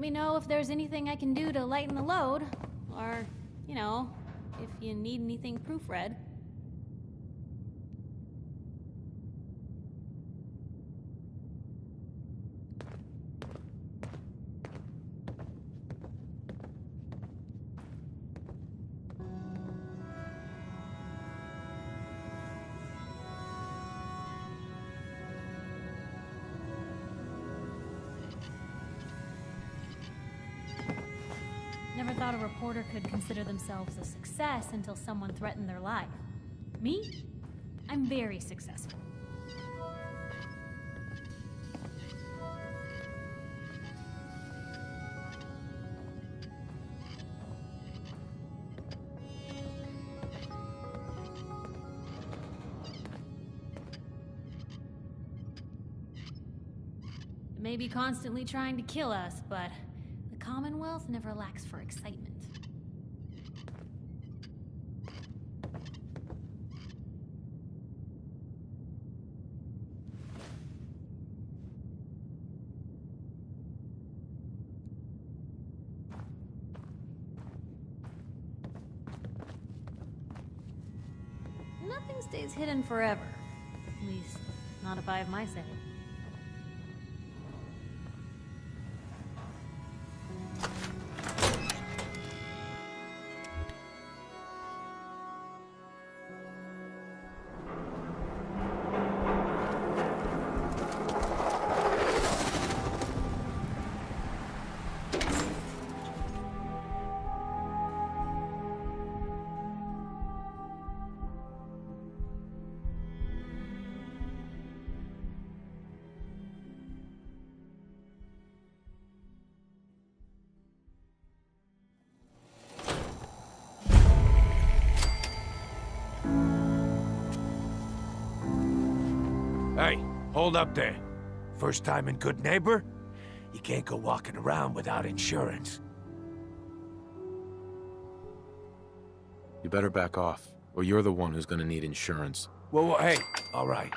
me know if there's anything I can do to lighten the load. Or, you know, if you need anything proofread. Never thought a reporter could consider themselves a success until someone threatened their life. Me? I'm very successful. They may be constantly trying to kill us, but the Commonwealth never lacks for excitement. Nothing stays hidden forever. At least, not if I have my say. Hey, hold up there. First time in Good Neighbor? You can't go walking around without insurance. You better back off, or you're the one who's gonna need insurance. Well, hey, all right.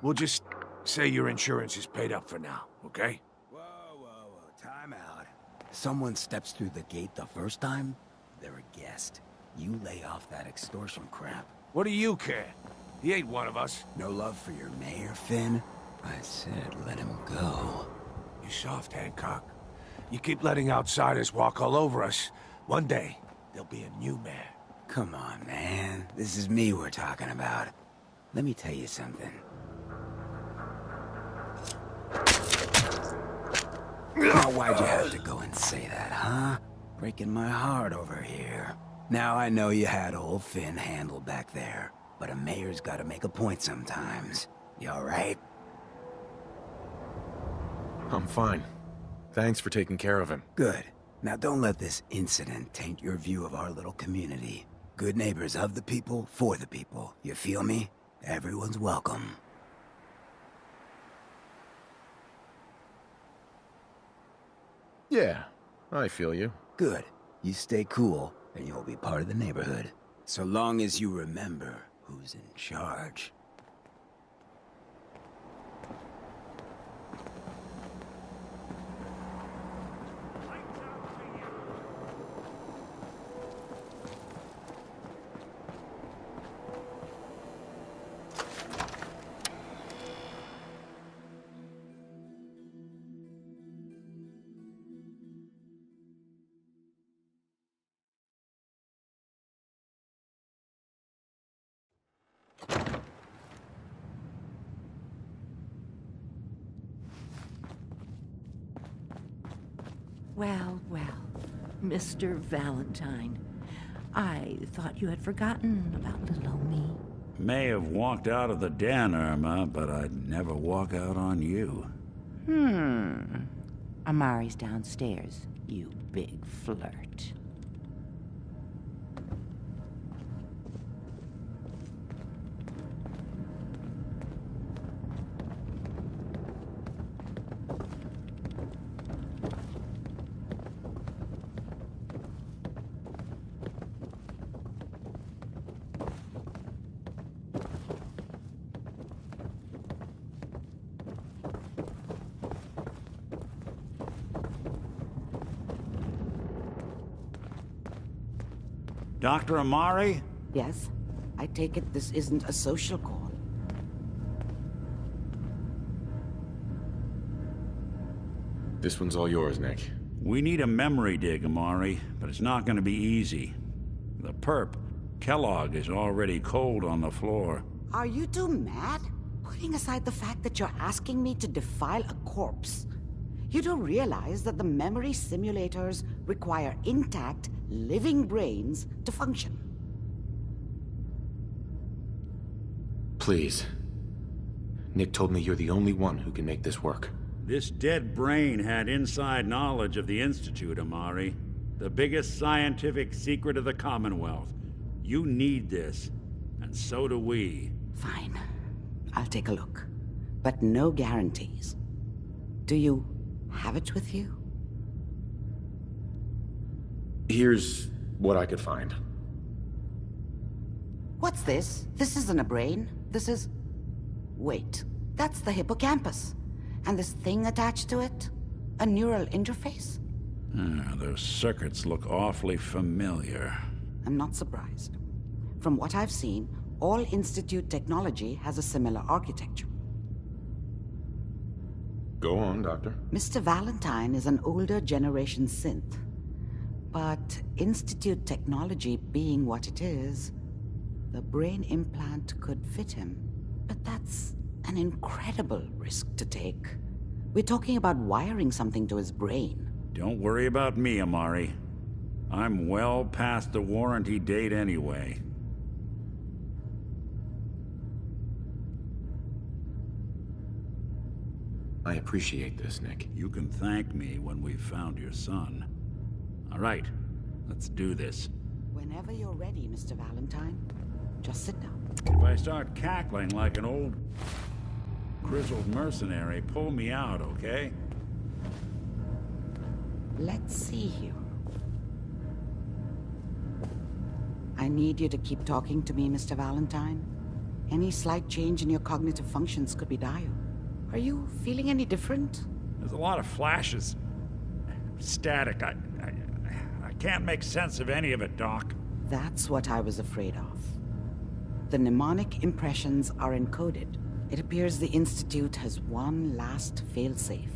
We'll just say your insurance is paid up for now, okay? Whoa, time out. Someone steps through the gate the first time, they're a guest. You lay off that extortion crap. What do you care? He ain't one of us. No love for your mayor, Finn? I said let him go. You soft, Hancock. You keep letting outsiders walk all over us. One day, there'll be a new mayor. Come on, man. This is me we're talking about. Let me tell you something. Now, why'd you have to go and say that, huh? Breaking my heart over here. Now I know you had old Finn handled back there, but a mayor's gotta make a point sometimes. You alright? I'm fine. Thanks for taking care of him. Good. Now don't let this incident taint your view of our little community. Good neighbors of the people, for the people. You feel me? Everyone's welcome. Yeah, I feel you. Good. You stay cool, and you'll be part of the neighborhood. So long as you remember who's in charge. Well, Mr. Valentine. I thought you had forgotten about little old me. May have walked out of the den, Irma, but I'd never walk out on you. Amari's downstairs, you big flirt. Dr. Amari? Yes? I take it this isn't a social call. This one's all yours, Nick. We need a memory dig, Amari, but it's not gonna be easy. The perp, Kellogg, is already cold on the floor. Are you two mad? Putting aside the fact that you're asking me to defile a corpse, you don't realize that the memory simulators require intact, living brains to function. Please. Nick told me you're the only one who can make this work. This dead brain had inside knowledge of the Institute, Amari. The biggest scientific secret of the Commonwealth. You need this, and so do we. Fine. I'll take a look. But no guarantees. Do you have it with you? Here's what I could find. What's this? This isn't a brain. This is... Wait. That's the hippocampus. And this thing attached to it? A neural interface? Those circuits look awfully familiar. I'm not surprised. From what I've seen, all Institute technology has a similar architecture. Go on, Doctor. Mr. Valentine is an older generation synth. But Institute technology being what it is, the brain implant could fit him. But that's an incredible risk to take. We're talking about wiring something to his brain. Don't worry about me, Amari. I'm well past the warranty date anyway. I appreciate this, Nick. You can thank me when we've found your son. All right, let's do this. Whenever you're ready, Mr. Valentine, just sit down. If I start cackling like an old grizzled mercenary, pull me out, okay? Let's see here. I need you to keep talking to me, Mr. Valentine. Any slight change in your cognitive functions could be dire. Are you feeling any different? There's a lot of flashes. Static. I can't make sense of any of it, Doc. That's what I was afraid of. The mnemonic impressions are encoded. It appears the Institute has one last failsafe.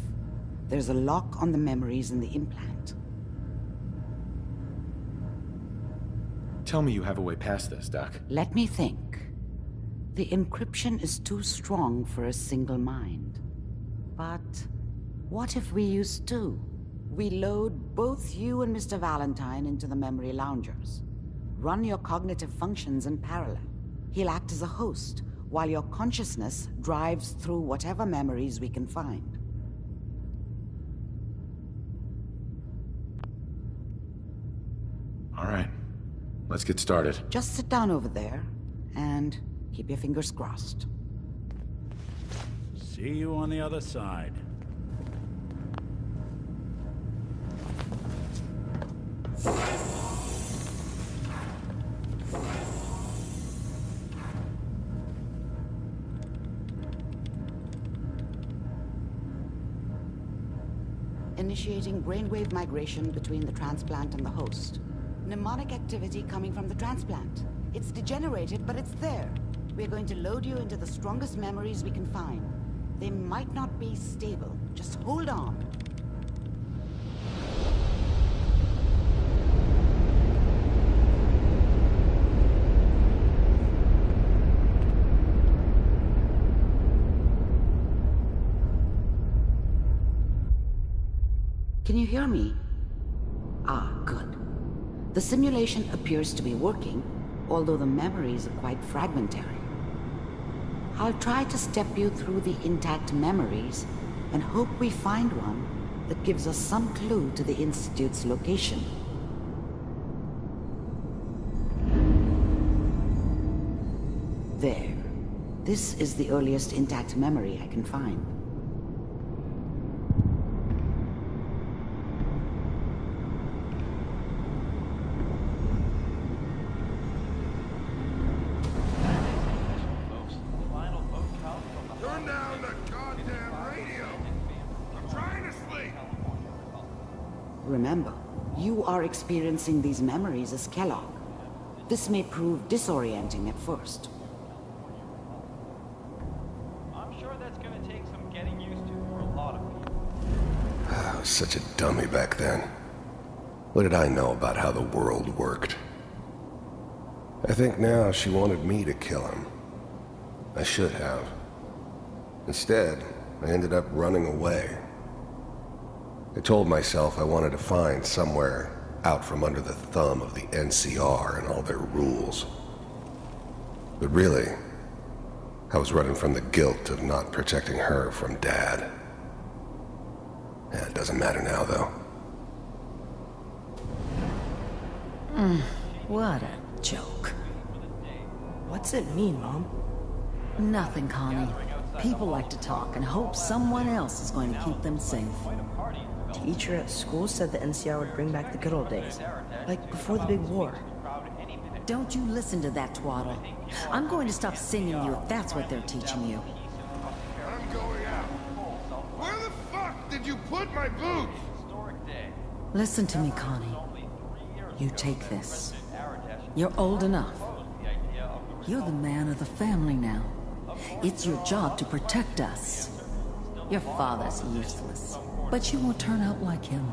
There's a lock on the memories in the implant. Tell me you have a way past this, Doc. Let me think. The encryption is too strong for a single mind. But what if we use two? We load both you and Mr. Valentine into the memory loungers. Run your cognitive functions in parallel. He'll act as a host, while your consciousness drives through whatever memories we can find. All right. Let's get started. Just sit down over there, and keep your fingers crossed. See you on the other side. Initiating brainwave migration between the transplant and the host. Mnemonic activity coming from the transplant. It's degenerated, but it's there. We're going to load you into the strongest memories we can find. They might not be stable. Just hold on. Can you hear me? Ah, good. The simulation appears to be working, although the memories are quite fragmentary. I'll try to step you through the intact memories and hope we find one that gives us some clue to the Institute's location. There. This is the earliest intact memory I can find. Turn down the goddamn radio! I'm trying to sleep! Remember, you are experiencing these memories as Kellogg. This may prove disorienting at first. I'm sure that's gonna take some getting used to for a lot of people. I was such a dummy back then. What did I know about how the world worked? I think now she wanted me to kill him. I should have. Instead, I ended up running away. I told myself I wanted to find somewhere out from under the thumb of the NCR and all their rules. But really, I was running from the guilt of not protecting her from Dad. Yeah, it doesn't matter now, though. What a joke. What's it mean, Mom? Nothing, Connie. People like to talk and hope someone else is going to keep them safe. Teacher at school said the NCR would bring back the good old days. Like before the big war. Don't you listen to that twaddle. I'm going to stop singing you if that's what they're teaching you. I'm going out. Where the fuck did you put my boots? Listen to me, Connie. You take this. You're old enough. You're the man of the family now. It's your job to protect us. Your father's useless, but you won't turn out like him.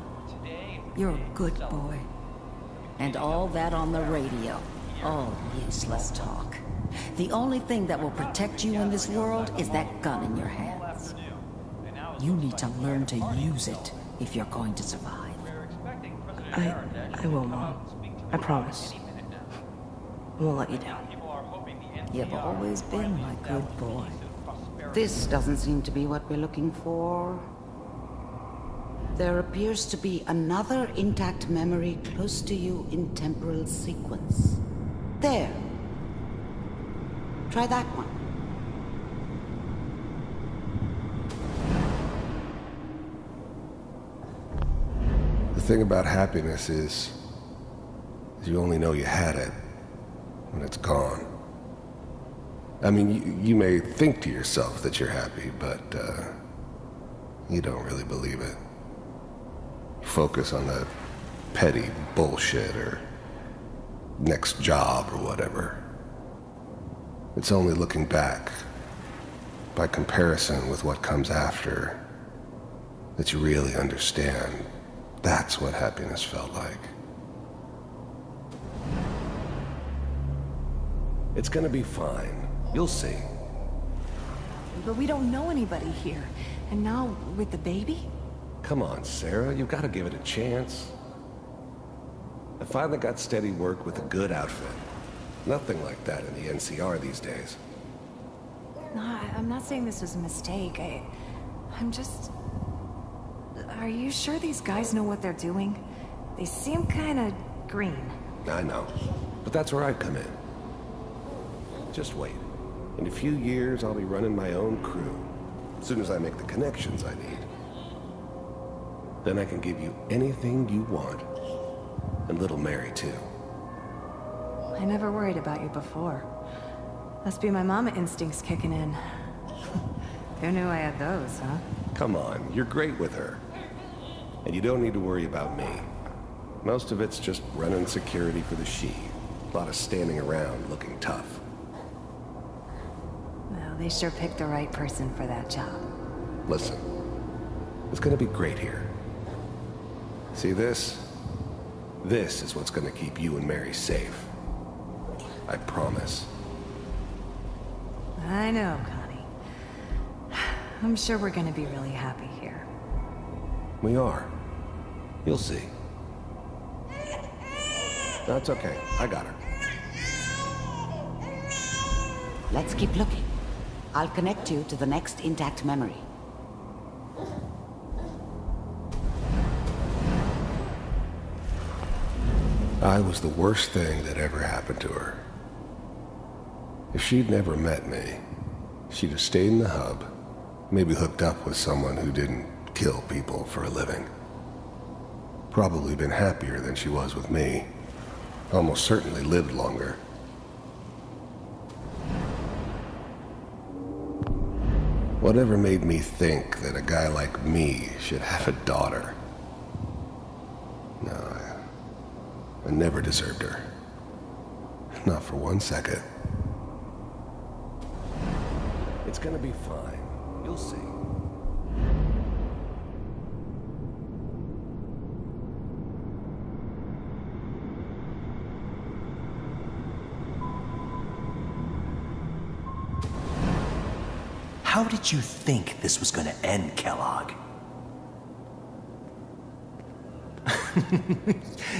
You're a good boy. And all that on the radio. All useless talk. The only thing that will protect you in this world is that gun in your hands. You need to learn to use it if you're going to survive. I will, Mom. I promise. I won't let you down. You've always been my good boy. This doesn't seem to be what we're looking for. There appears to be another intact memory close to you in temporal sequence. There. Try that one. The thing about happiness is you only know you had it when it's gone. I mean, you may think to yourself that you're happy, but you don't really believe it. You focus on the petty bullshit or next job or whatever. It's only looking back, by comparison with what comes after, that you really understand. That's what happiness felt like. It's gonna be fine. You'll see. But we don't know anybody here. And now, with the baby? Come on, Sarah. You've got to give it a chance. I finally got steady work with a good outfit. Nothing like that in the NCR these days. No, I'm not saying this was a mistake. I'm just... Are you sure these guys know what they're doing? They seem kind of green. I know. But that's where I come in. Just wait. In a few years, I'll be running my own crew. As soon as I make the connections I need. Then I can give you anything you want. And little Mary, too. I never worried about you before. Must be my mama instincts kicking in. Who knew I had those, huh? Come on, you're great with her. And you don't need to worry about me. Most of it's just running security for the she. A lot of standing around looking tough. Well, they sure picked the right person for that job. Listen, it's gonna be great here. See this? This is what's gonna keep you and Mary safe. I promise. I know, Connie. I'm sure we're gonna be really happy here. We are. You'll see. That's okay. I got her. Let's keep looking. I'll connect you to the next intact memory. I was the worst thing that ever happened to her. If she'd never met me, she'd have stayed in the hub, maybe hooked up with someone who didn't kill people for a living. Probably been happier than she was with me. Almost certainly lived longer. Whatever made me think that a guy like me should have a daughter? No, I never deserved her. Not for 1 second. It's gonna be fine. You'll see. How did you think this was gonna end, Kellogg?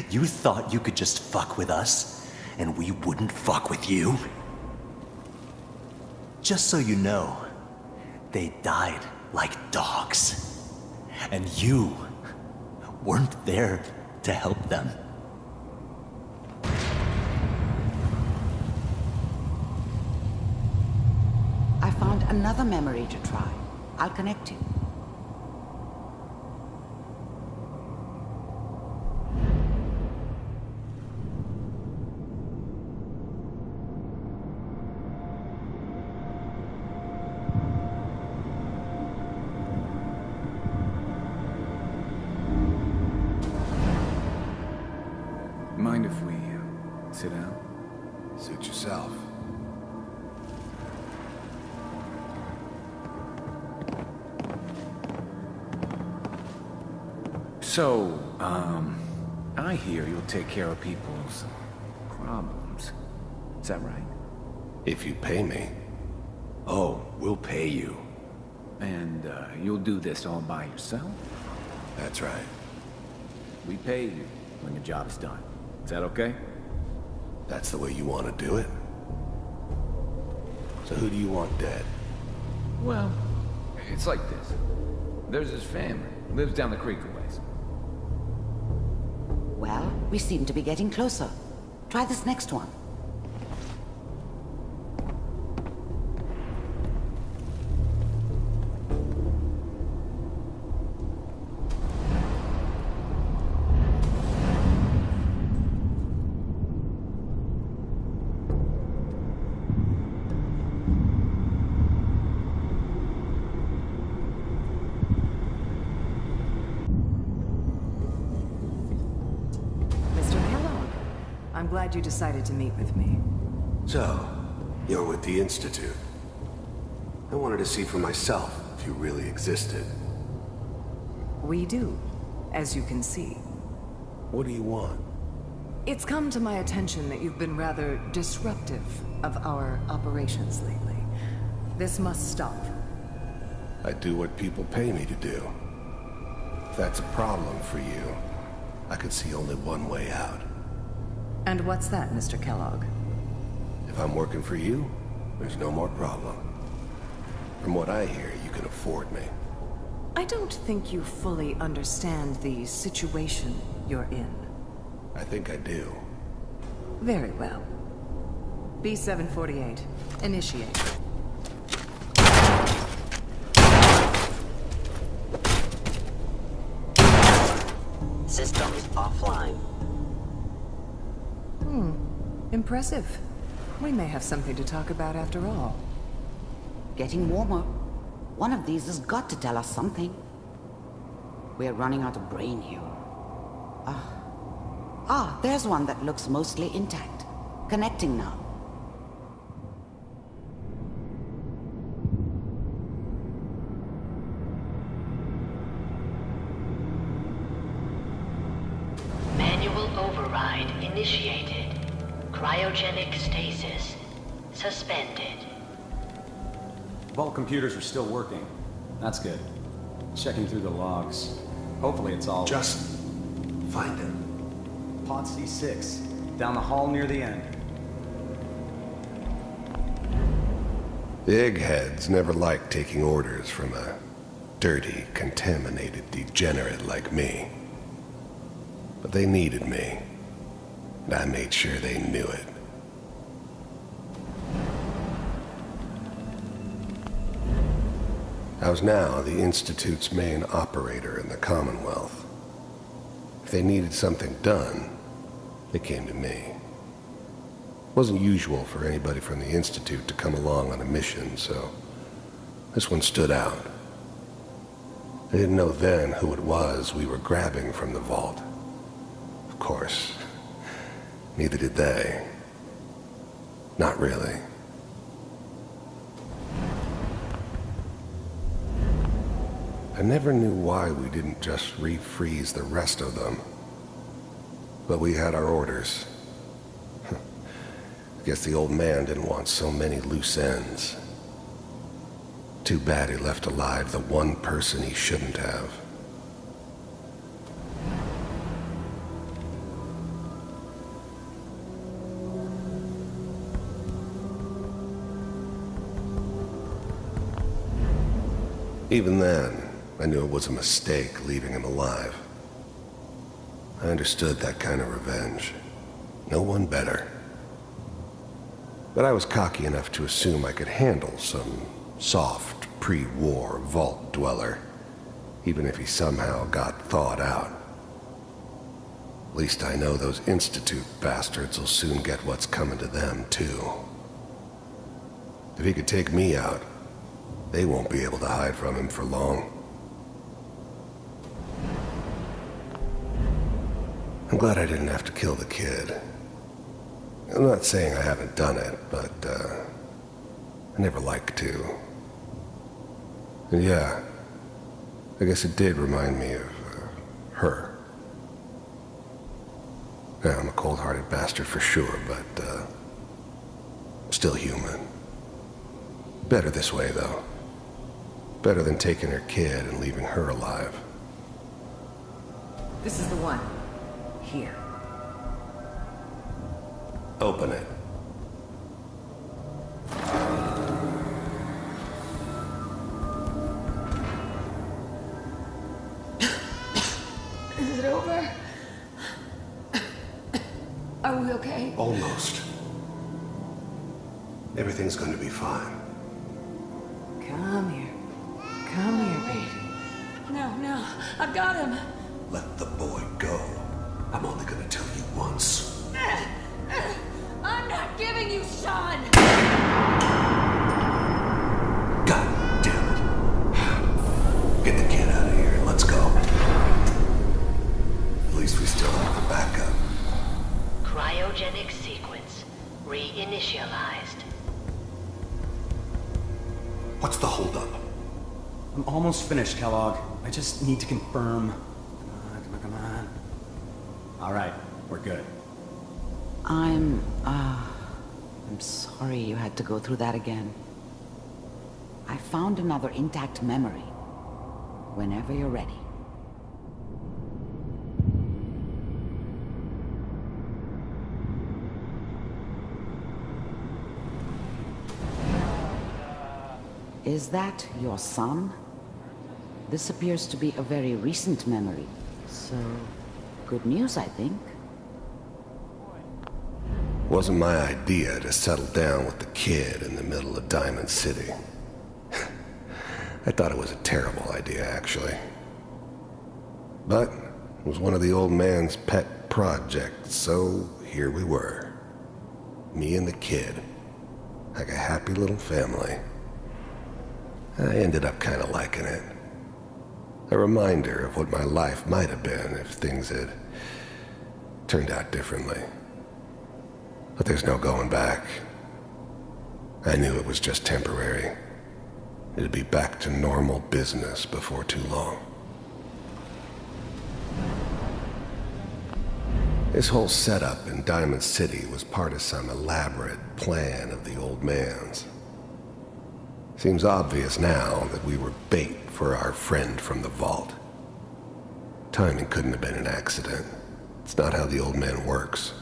You thought you could just fuck with us, and we wouldn't fuck with you? Just so you know, they died like dogs. And you weren't there to help them. I found another memory to try. I'll connect you. Mind if we sit down? Suit yourself. So, I hear you'll take care of people's problems. Is that right? If you pay me. Oh, we'll pay you. And, you'll do this all by yourself? That's right. We pay you when the job's done. Is that okay? That's the way you want to do it? So who do you want dead? Well, it's like this. There's his family. Lives down the creek a ways. Well, we seem to be getting closer. Try this next one. I'm glad you decided to meet with me. So, you're with the Institute. I wanted to see for myself if you really existed. We do, as you can see. What do you want? It's come to my attention that you've been rather disruptive of our operations lately. This must stop. I do what people pay me to do. If that's a problem for you, I could see only one way out. And what's that, Mr. Kellogg? If I'm working for you, there's no more problem. From what I hear, you can afford me. I don't think you fully understand the situation you're in. I think I do. Very well. B-748, initiate. Systems offline. Impressive. We may have something to talk about after all. Getting warmer. One of these has got to tell us something. We're running out of brain here. There's one that looks mostly intact. Connecting now. Manual override initiated. Cryogenic stasis suspended. Vault computers are still working. That's good. Checking through the logs. Hopefully it's all... Just find him. Pod C6. Down the hall near the end. The eggheads never liked taking orders from a dirty, contaminated degenerate like me. But they needed me. And I made sure they knew it. I was now the Institute's main operator in the Commonwealth. If they needed something done, they came to me. It wasn't usual for anybody from the Institute to come along on a mission, so this one stood out. I didn't know then who it was we were grabbing from the vault. Of course, neither did they. Not really. I never knew why we didn't just refreeze the rest of them. But we had our orders. I guess the old man didn't want so many loose ends. Too bad he left alive the one person he shouldn't have. Even then, I knew it was a mistake leaving him alive. I understood that kind of revenge. No one better. But I was cocky enough to assume I could handle some soft, pre-war vault dweller, even if he somehow got thawed out. At least I know those Institute bastards will soon get what's coming to them, too. If he could take me out, they won't be able to hide from him for long. I'm glad I didn't have to kill the kid. I'm not saying I haven't done it, but, I never liked to. And yeah, I guess it did remind me of, her. Yeah, I'm a cold-hearted bastard for sure, but, still human. Better this way, though. Better than taking her kid and leaving her alive. This is the one. Here. Open it. Is it over? Are we okay? Almost. Everything's going to be fine. Come here. Come here, baby. No, I've got him. Let the boy go. I'm only going to tell you once. I'm not giving you Sean! God damn it. Get the kid out of here. Let's go. At least we still have the backup. Cryogenic sequence reinitialized. What's the holdup? I'm almost finished, Kellogg. I just need to confirm. Come on. All right, we're good. I'm sorry you had to go through that again. I found another intact memory. Whenever you're ready. Is that your son? This appears to be a very recent memory, so good news, I think. Wasn't my idea to settle down with the kid in the middle of Diamond City. I thought it was a terrible idea, actually. But it was one of the old man's pet projects, so here we were. Me and the kid, like a happy little family. I ended up kind of liking it. A reminder of what my life might have been if things had turned out differently. But there's no going back. I knew it was just temporary. It'd be back to normal business before too long. This whole setup in Diamond City was part of some elaborate plan of the old man's. Seems obvious now that we were bait for our friend from the vault. Timing couldn't have been an accident. It's not how the old man works.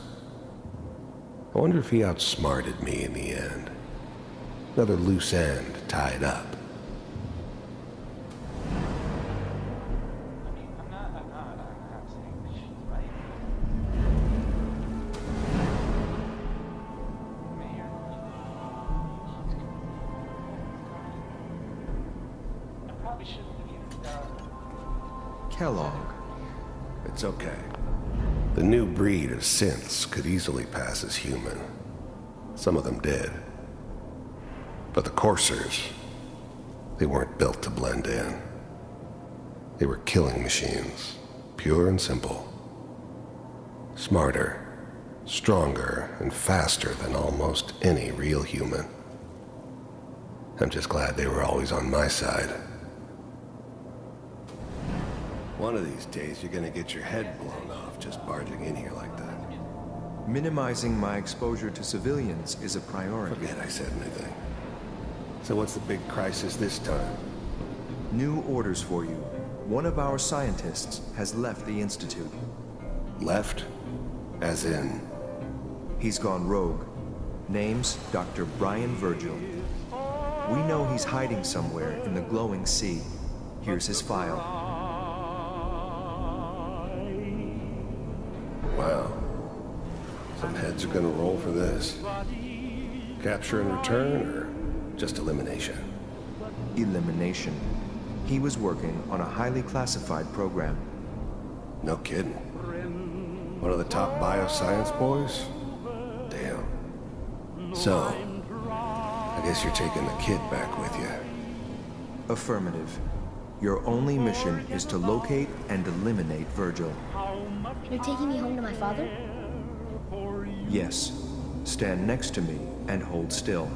I wonder if he outsmarted me in the end. Another loose end tied up. Kellogg. It's okay. The new breed of synths could easily pass as human. Some of them did. But the coursers, they weren't built to blend in. They were killing machines, pure and simple. Smarter, Stronger and faster than almost any real human. I'm just glad they were always on my side. One of these days, you're gonna get your head blown off just barging in here like that. Minimizing my exposure to civilians is a priority. Forget I said anything. So what's the big crisis this time? New orders for you. One of our scientists has left the Institute. Left? As in? He's gone rogue. Name's Dr. Brian Virgil. We know he's hiding somewhere in the glowing sea. Here's his file. Wow. Some heads are gonna roll for this. Capture and return, or just elimination? Elimination. He was working on a highly classified program. No kidding. One of the top bioscience boys? Damn. So, I guess you're taking the kid back with you. Affirmative. Your only mission is to locate and eliminate Virgil. You're taking me home to my father? Yes. Stand next to me and hold still.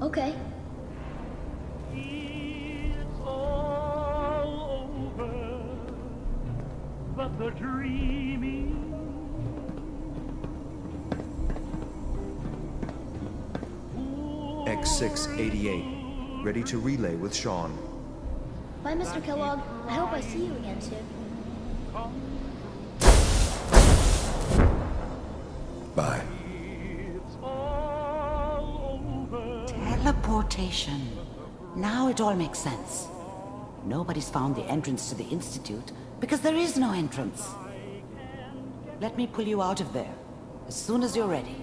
Okay. But the dreaming X688. Ready to relay with Sean. Bye, Mr. Kellogg. I hope I see you again soon. Bye. Teleportation. Now it all makes sense. Nobody's found the entrance to the Institute because there is no entrance. Let me pull you out of there as soon as you're ready.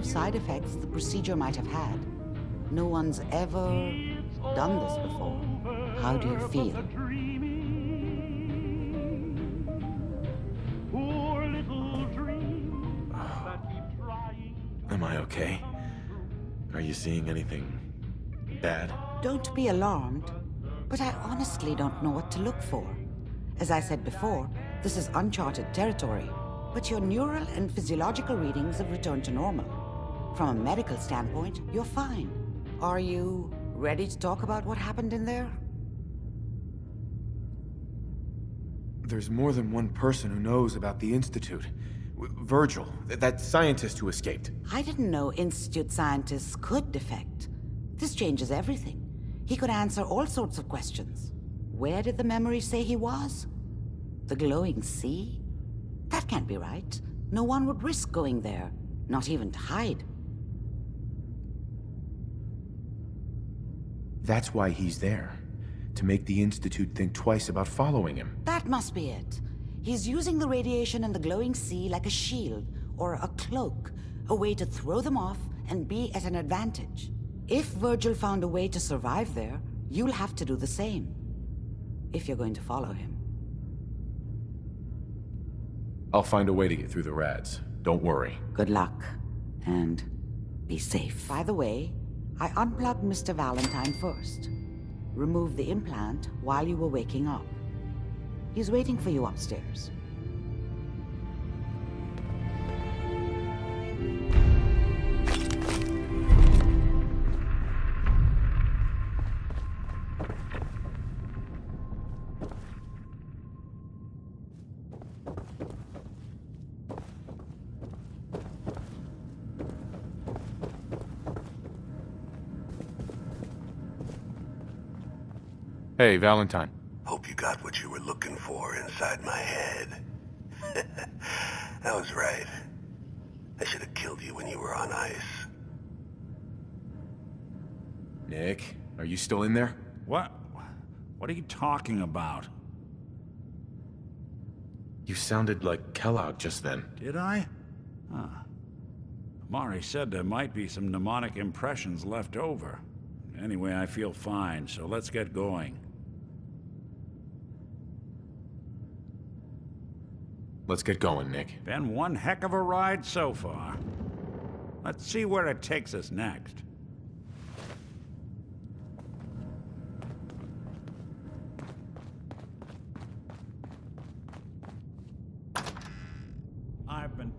Side effects the procedure might have had. No one's ever done this before. How do you feel? Am I okay? Are you seeing anything bad? Don't be alarmed, but I honestly don't know what to look for. As I said before, this is uncharted territory, but your neural and physiological readings have returned to normal. From a medical standpoint, you're fine. Are you ready to talk about what happened in there? There's more than one person who knows about the Institute. Virgil, that scientist who escaped. I didn't know Institute scientists could defect. This changes everything. He could answer all sorts of questions. Where did the memory say he was? The glowing sea? That can't be right. No one would risk going there, not even to hide. That's why he's there. To make the Institute think twice about following him. That must be it. He's using the radiation and the glowing sea like a shield, or a cloak, a way to throw them off and be at an advantage. If Virgil found a way to survive there, you'll have to do the same. If you're going to follow him. I'll find a way to get through the rads. Don't worry. Good luck. And be safe. By the way, I unplugged Mr. Valentine first. Removed the implant while you were waking up. He's waiting for you upstairs. Hey, Valentine. Hope you got what you were looking for inside my head. I was right. I should have killed you when you were on ice. Nick, are you still in there? What? What are you talking about? You sounded like Kellogg just then. Did I? Huh. Amari said there might be some mnemonic impressions left over. Anyway, I feel fine, so let's get going. Let's get going, Nick. Been one heck of a ride so far. Let's see where it takes us next. I've been...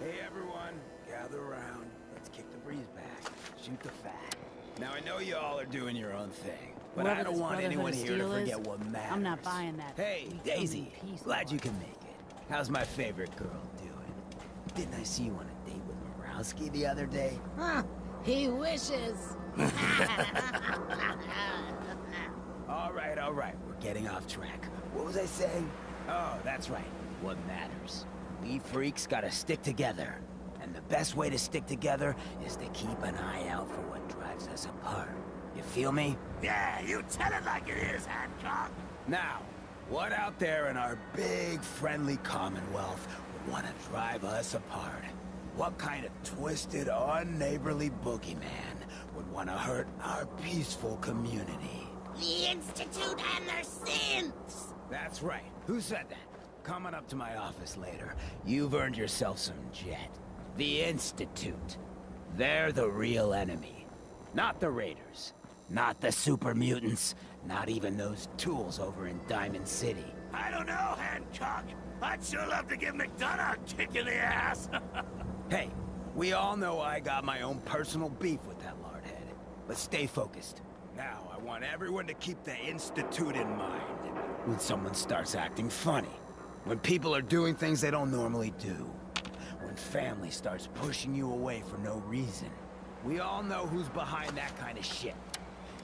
Hey everyone, gather around. Let's kick the breeze back. Shoot the fat. Now I know you all are doing your own thing, but I don't want anyone here to forget what matters. I'm not buying that. Hey, Daisy, glad you can make it. How's my favorite girl doing? Didn't I see you on a date with Morowski the other day? Huh, he wishes. All right, we're getting off track. What was I saying? Oh, that's right, what matters. We freaks gotta stick together. And the best way to stick together is to keep an eye out for what drives us apart. You feel me? Yeah, you tell it like it is, Hancock. Now, what out there in our big, friendly Commonwealth would want to drive us apart? What kind of twisted, unneighborly boogeyman would want to hurt our peaceful community? The Institute and their synths! That's right. Who said that? Coming up to my office later, you've earned yourself some jet. The Institute. They're the real enemy. Not the Raiders. Not the super mutants. Not even those tools over in Diamond City. I don't know, Hancock. I'd sure love to give McDonough a kick in the ass. Hey, we all know I got my own personal beef with that lardhead. But stay focused. Now, I want everyone to keep the Institute in mind. When someone starts acting funny. When people are doing things they don't normally do. When family starts pushing you away for no reason. We all know who's behind that kind of shit.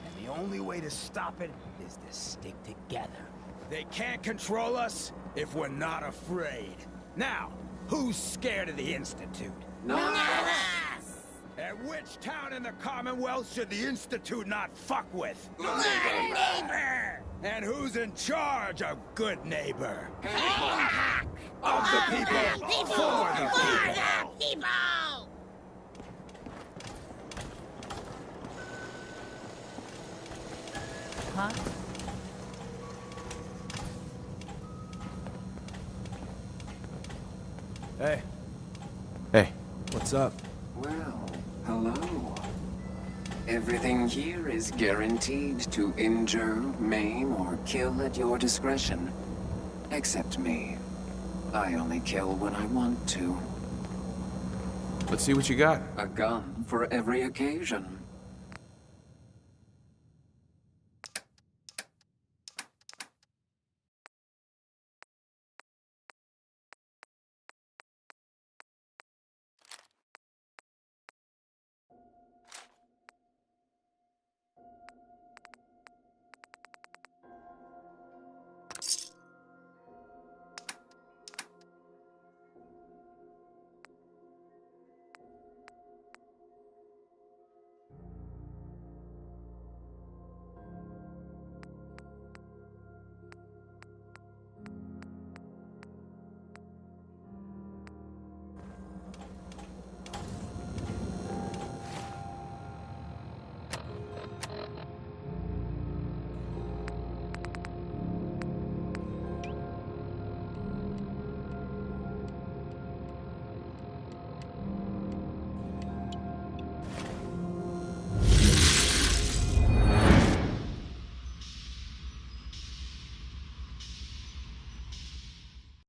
And the only way to stop it is to stick together. They can't control us if we're not afraid. Now, who's scared of the Institute? None of us! And which town in the Commonwealth should the Institute not fuck with? Good neighbor! And who's in charge of good neighbor? Hancock! Of the people, for the people! People! Huh? Hey. Hey. What's up? Well, hello. Everything here is guaranteed to injure, maim, or kill at your discretion. Except me. I only kill when I want to. Let's see what you got. A gun for every occasion.